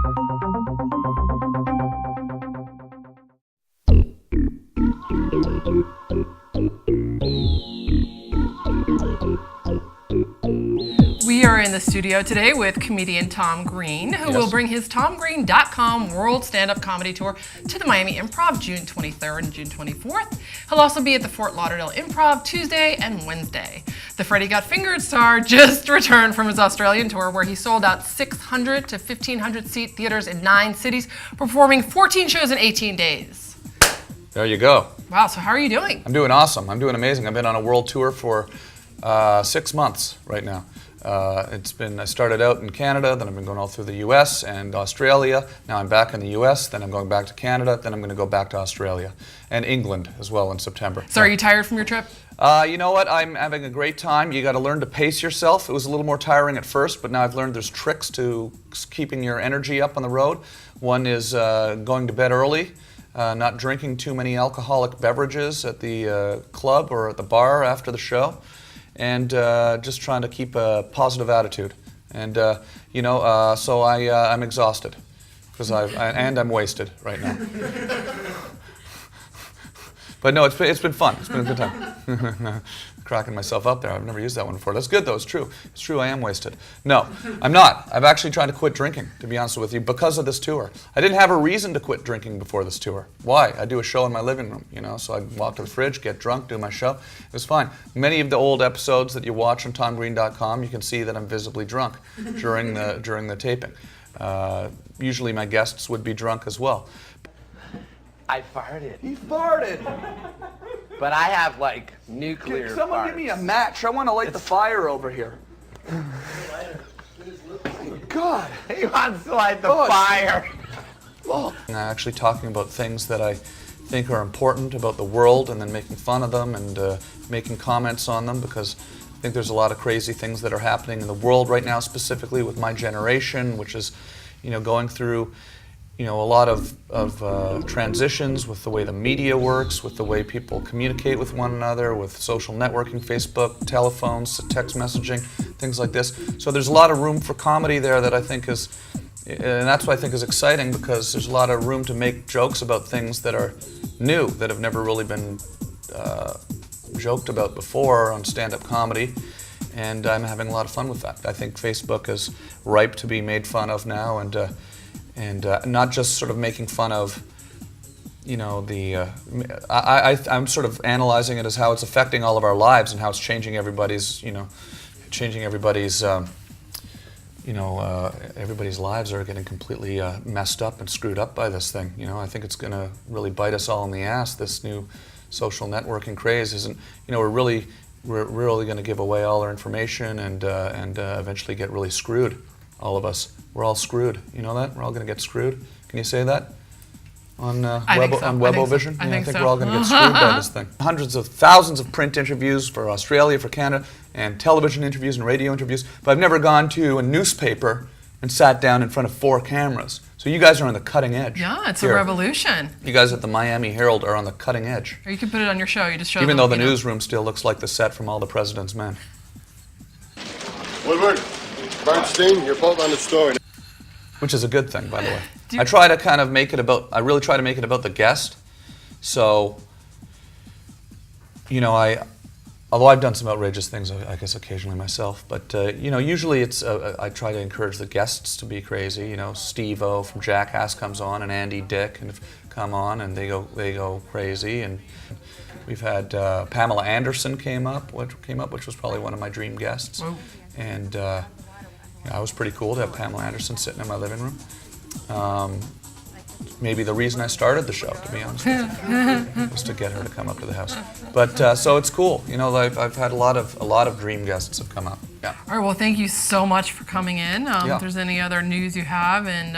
We are in the studio today with comedian Tom Green, who will bring his TomGreen.com World Stand-Up Comedy Tour to the Miami Improv June 23rd and June 24th. He'll also be at the Fort Lauderdale Improv Tuesday and Wednesday. The Freddie Got Fingered star just returned from his Australian tour, where he sold out 600 to 1,500 seat theaters in 9 cities, performing 14 shows in 18 days. There you go. Wow, so how are you doing? I'm doing awesome. I'm doing amazing. I've been on a world tour for 6 months right now. I started out in Canada, then I've been going all through the US and Australia. Now I'm back in the US, then I'm going back to Canada, then I'm going to go back to Australia and England as well in September. So are you tired from your trip? You know what? I'm having a great time. You got to learn to pace yourself. It was a little more tiring at first, but now I've learned there's tricks to keeping your energy up on the road. One is going to bed early, not drinking too many alcoholic beverages at the club or at the bar after the show, and just trying to keep a positive attitude. And so I'm exhausted because and I'm wasted right now. But no, it's been fun. It's been a good time. Cracking myself up there. I've never used that one before. That's good though. It's true. It's true. I am wasted. No, I'm not. I've actually tried to quit drinking, to be honest with you, because of this tour. I didn't have a reason to quit drinking before this tour. Why? I do a show in my living room, so I'd walk to the fridge, get drunk, do my show. It was fine. Many of the old episodes that you watch on TomGreen.com, you can see that I'm visibly drunk during the taping. Usually my guests would be drunk as well. I farted. He farted. But I have like nuclear Can someone farts. give me a match? I want to light the fire over here. God. He wants to light the fire. Oh. I'm actually talking about things that I think are important about the world, and then making fun of them and making comments on them, because I think there's a lot of crazy things that are happening in the world right now, specifically with my generation, which is, going through a lot of transitions with the way the media works, with the way people communicate with one another, with social networking, Facebook, telephones, text messaging, things like this. So there's a lot of room for comedy there that I think is, and that's what I think is exciting, because there's a lot of room to make jokes about things that are new, that have never really been joked about before on stand-up comedy. And I'm having a lot of fun with that. I think Facebook is ripe to be made fun of now, and not just sort of making fun of, I'm sort of analyzing it as how it's affecting all of our lives and how it's changing everybody's, everybody's lives are getting completely messed up and screwed up by this thing. I think it's going to really bite us all in the ass. This new social networking craze isn't, we're really going to give away all our information and eventually get really screwed. All of us. We're all screwed. You know that? We're all going to get screwed. Can you say that on Webovision? I think so. We're all going to get screwed by this thing. Hundreds of thousands of print interviews for Australia, for Canada, and television interviews and radio interviews, but I've never gone to a newspaper and sat down in front of 4 cameras. So you guys are on the cutting edge. Yeah, it's here. a revolution. You guys at the Miami Herald are on the cutting edge. Or you can put it on your show. You just show Even them, though the newsroom still looks like the set from All the President's Men. Woodward, Bernstein, you're both on the story. Which is a good thing, by the way. I try to kind of make it about, I really try to make it about the guest. So, although I've done some outrageous things, I guess occasionally myself, but usually it's, I try to encourage the guests to be crazy. Steve-O from Jackass comes on, and Andy Dick come on, and they go crazy. And we've had Pamela Anderson came up, which was probably one of my dream guests. Whoa. And it was pretty cool to have Pamela Anderson sitting in my living room. Maybe the reason I started the show, to be honest with you, was to get her to come up to the house. But so it's cool. I've had a lot of dream guests have come up. Yeah. All right. Well, thank you so much for coming in. If there's any other news you have, and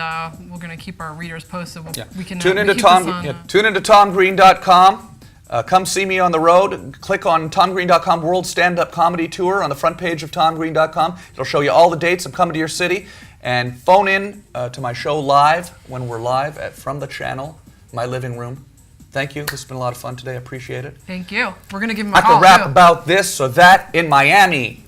we're going to keep our readers posted. We can tune into TomGreen.com. Come see me on the road. Click on TomGreen.com World Stand-Up Comedy Tour on the front page of TomGreen.com. It'll show you all the dates. I'm coming to your city. And phone in to my show live when we're live from the channel, my living room. Thank you. This has been a lot of fun today. I appreciate it. Thank you. We're going to give him a call. I could rap about this or that in Miami.